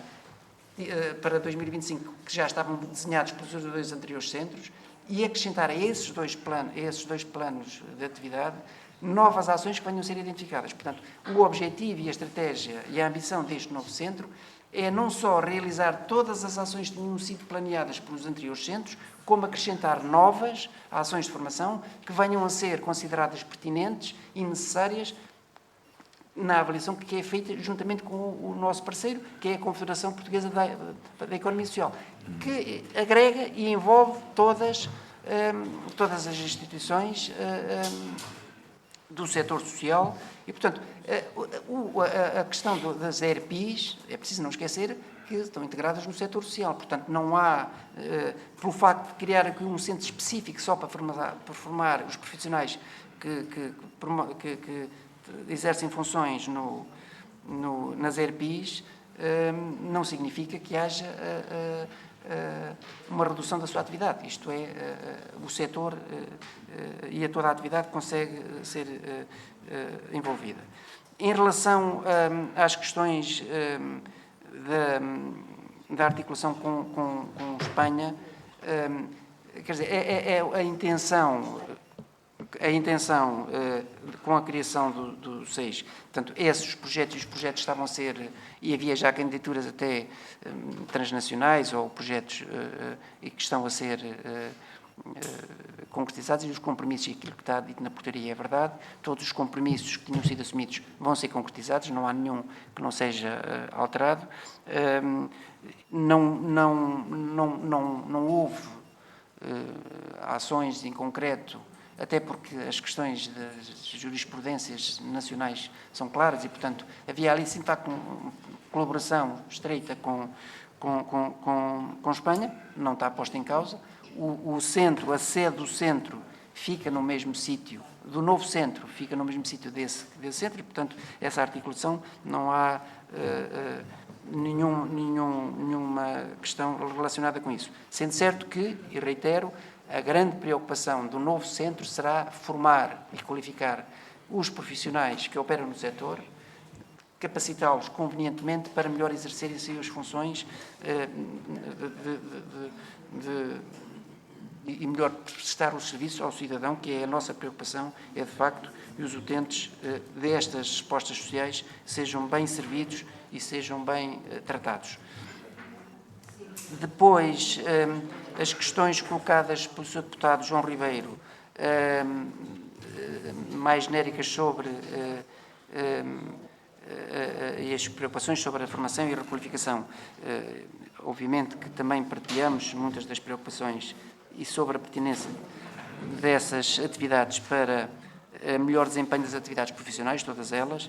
para 2025 que já estavam desenhados pelos dois anteriores centros e acrescentar a esses dois planos de atividade novas ações que venham a ser identificadas. Portanto, o objetivo e a estratégia e a ambição deste novo centro é não só realizar todas as ações que tinham sido planeadas pelos anteriores centros, como acrescentar novas ações de formação que venham a ser consideradas pertinentes e necessárias na avaliação que é feita juntamente com o nosso parceiro, que é a Confederação Portuguesa da Economia Social, que agrega e envolve todas as instituições do setor social e, portanto, a questão das ERPIs, é preciso não esquecer que estão integradas no setor social. Portanto, não há, pelo facto de criar aqui um centro específico só para formar os profissionais que exercem funções nas ERPIs, não significa que haja uma redução da sua atividade. Isto é, o setor e a toda a atividade consegue ser envolvida. Em relação às questões da articulação com Espanha, quer dizer, a intenção com a criação do SEIS, portanto, esses projetos, os projetos estavam a ser, e havia já candidaturas até transnacionais ou projetos que estão a ser concretizados, e os compromissos, e aquilo que está dito na portaria é verdade, todos os compromissos que tinham sido assumidos vão ser concretizados, não há nenhum que não seja alterado. Não houve ações em concreto, até porque as questões das jurisprudências nacionais são claras e, portanto, havia ali sim colaboração estreita com Espanha, não está posta em causa. O centro, a sede do centro fica no mesmo sítio, do novo centro fica no mesmo sítio desse centro e, portanto, essa articulação não há nenhuma questão relacionada com isso. Sendo certo que, e reitero, a grande preocupação do novo centro será formar e qualificar os profissionais que operam no setor, capacitá-los convenientemente para melhor exercerem as suas funções e melhor prestar os serviços ao cidadão, que é a nossa preocupação, é de facto que os utentes destas respostas sociais sejam bem servidos e sejam bem tratados. Depois, as questões colocadas pelo Sr. Deputado João Ribeiro, mais genéricas sobre e as preocupações sobre a formação e a requalificação, obviamente que também partilhamos muitas das preocupações e sobre a pertinência dessas atividades para melhor desempenho das atividades profissionais, todas elas.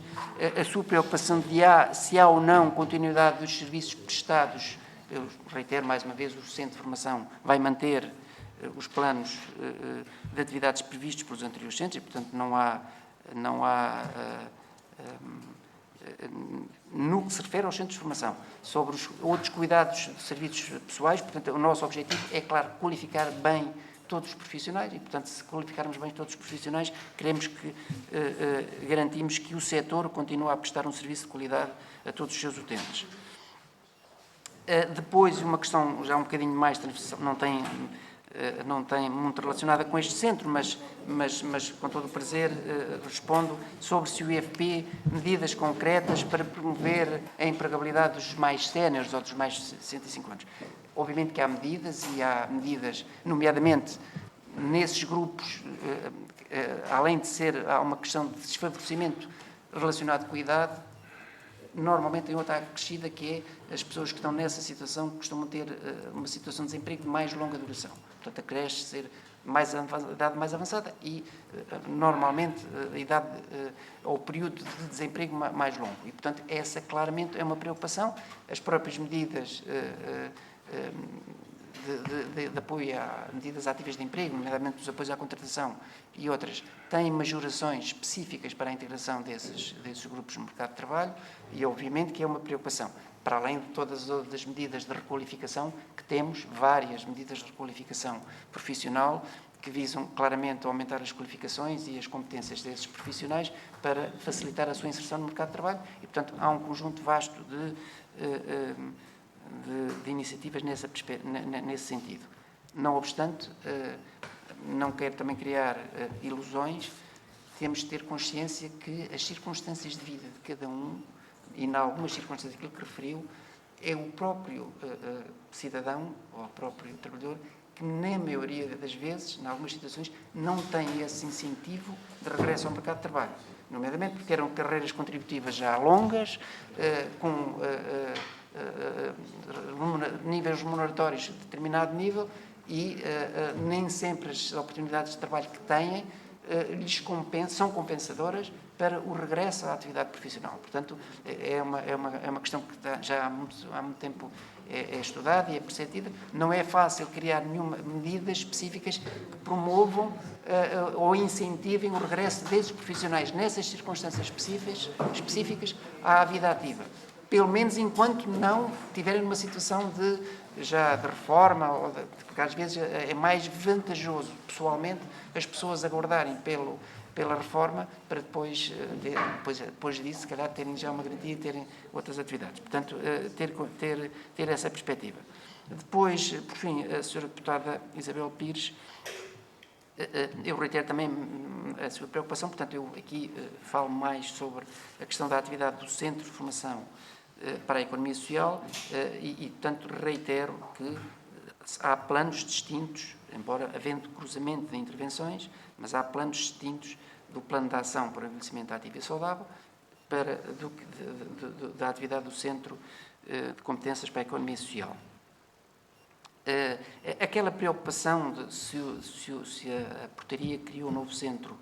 A sua preocupação de se há ou não continuidade dos serviços prestados, eu reitero mais uma vez, o Centro de Formação vai manter os planos de atividades previstos pelos anteriores centros e, portanto, não há no que se refere aos centros de formação, sobre os outros cuidados de serviços pessoais, portanto, o nosso objetivo é, claro, qualificar bem todos os profissionais e, portanto, se qualificarmos bem todos os profissionais, queremos que garantimos que o setor continue a prestar um serviço de qualidade a todos os seus utentes. Depois, uma questão já um bocadinho mais transversal, não tem muito relacionada com este centro, mas com todo o prazer respondo sobre se o IFP medidas concretas para promover a empregabilidade dos mais séniores ou dos mais de 65 anos. Obviamente que há medidas, nomeadamente nesses grupos, além de ser há uma questão de desfavorecimento relacionado com a idade, normalmente tem outra acrescida, que é as pessoas que estão nessa situação costumam ter uma situação de desemprego de mais longa duração. Portanto, a creche ser a idade mais avançada e, normalmente, a idade ou o período de desemprego mais longo. E, portanto, essa claramente é uma preocupação. As próprias medidas de apoio a medidas ativas de emprego, nomeadamente os apoios à contratação e outras, têm majorações específicas para a integração desses grupos no mercado de trabalho e, obviamente, que é uma preocupação. Para além de todas as outras medidas de requalificação, que temos várias medidas de requalificação profissional que visam claramente aumentar as qualificações e as competências desses profissionais para facilitar a sua inserção no mercado de trabalho e, portanto, há um conjunto vasto de iniciativas nesse sentido. Não obstante, não quero também criar ilusões, temos de ter consciência que as circunstâncias de vida de cada um, e em algumas circunstâncias aquilo que referiu, é o próprio cidadão ou o próprio trabalhador que, na maioria das vezes, em algumas situações, não tem esse incentivo de regresso ao mercado de trabalho. Nomeadamente porque eram carreiras contributivas já longas, com níveis remuneratórios de determinado nível e nem sempre as oportunidades de trabalho que têm são compensadoras para o regresso à atividade profissional. Portanto, é uma questão que já há muito tempo é estudada e é perceptida. Não é fácil criar medidas específicas que promovam ou incentivem o regresso desses profissionais nessas circunstâncias específicas à vida ativa. Pelo menos enquanto não estiverem numa situação de reforma, porque às vezes é mais vantajoso, pessoalmente, as pessoas aguardarem pela reforma para depois disso, se calhar, terem já uma garantia e terem outras atividades. Portanto, ter essa perspectiva. Depois, por fim, a Sra. Deputada Isabel Pires, eu reitero também a sua preocupação, portanto, eu aqui falo mais sobre a questão da atividade do Centro de Formação para a Economia Social e, portanto, reitero que há planos distintos, embora havendo cruzamento de intervenções, mas há planos distintos do Plano de Ação para o Envelhecimento Ativo e Saudável da atividade do Centro de Competências para a Economia Social. Aquela preocupação de se a portaria criou um novo centro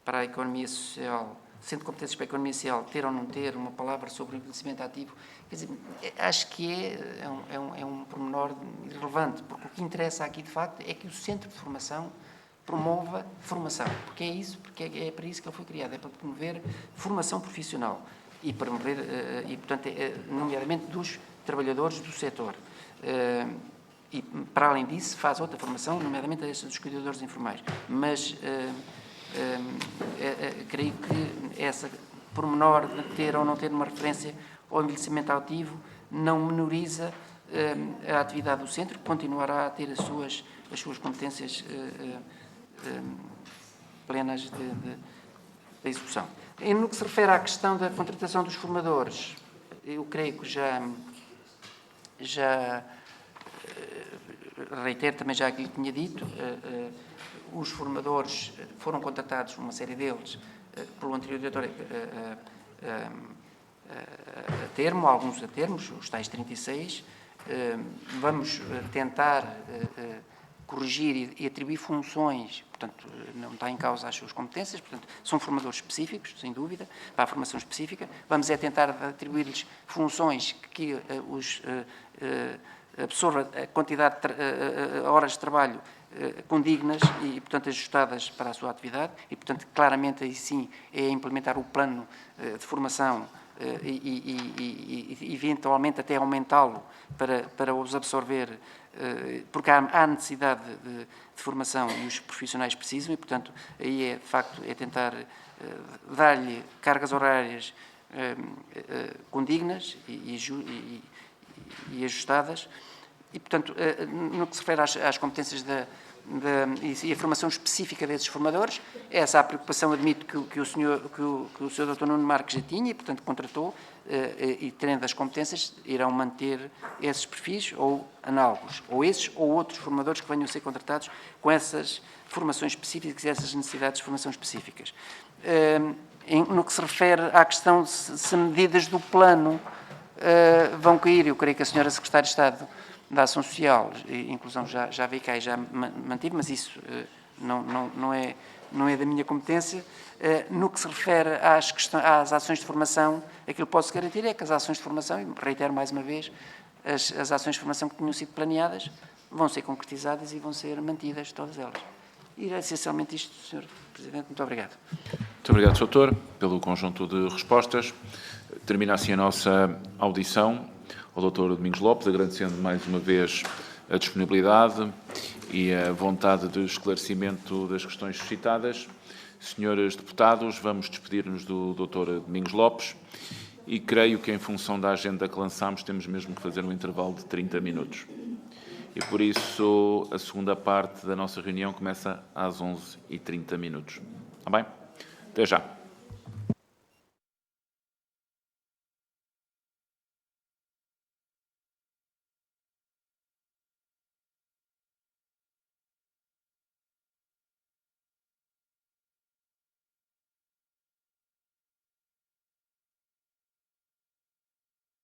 para a Economia Social, Centro de Competências para a Economia Social, ter ou não ter uma palavra sobre o envelhecimento ativo, quer dizer, acho que é um pormenor irrelevante, porque o que interessa aqui, de facto, é que o Centro de Formação promova formação, porque é para isso que ele foi criado, é para promover formação profissional e promover, portanto, nomeadamente dos trabalhadores do setor. e, para além disso, faz outra formação, nomeadamente esta dos cuidadores informais. Mas creio que essa pormenor de ter ou não ter uma referência ao envelhecimento ativo não menoriza a atividade do centro, que continuará a ter as suas competências plenas de execução. E no que se refere à questão da contratação dos formadores, eu creio que já reitero também já aquilo que tinha dito, os formadores foram contratados, uma série deles, pelo anterior diretor a termo, alguns a termos, os tais 36. Vamos tentar corrigir e atribuir funções, portanto, não está em causa as suas competências, portanto, são formadores específicos, sem dúvida, para a formação específica. Vamos tentar atribuir-lhes funções que os absorva a quantidade de horas de trabalho condignas e, portanto, ajustadas para a sua atividade e, portanto, claramente aí sim é implementar o plano de formação e eventualmente até aumentá-lo para os absorver, porque há necessidade de formação e os profissionais precisam e, portanto, aí é, de facto, é tentar dar-lhe cargas horárias condignas e ajustadas e, portanto, no que se refere às competências e a formação específica desses formadores, essa a preocupação, admito, que o Sr. Dr. Nuno Marques já tinha e, portanto, contratou e, tendo as competências, irão manter esses perfis ou análogos, ou esses ou outros formadores que venham a ser contratados com essas formações específicas e essas necessidades de formação específicas. No que se refere à questão se medidas do plano vão cair, eu creio que a Sra. Secretária de Estado da Ação Social e Inclusão já veio cá e já mantive, mas isso não é da minha competência. No que se refere às ações de formação, aquilo que posso garantir é que as ações de formação, e reitero mais uma vez, as ações de formação que tinham sido planeadas vão ser concretizadas e vão ser mantidas, todas elas. E é essencialmente isto, Sr. Presidente. Muito obrigado. Muito obrigado, Sr. Doutor, pelo conjunto de respostas. Termina assim a nossa audição ao Dr. Domingos Lopes, agradecendo mais uma vez a disponibilidade e a vontade de esclarecimento das questões suscitadas. Senhores deputados, vamos despedir-nos do Dr. Domingos Lopes e creio que, em função da agenda que lançámos, temos mesmo que fazer um intervalo de 30 minutos. E, por isso, a segunda parte da nossa reunião começa às 11h30. Está bem? Até já.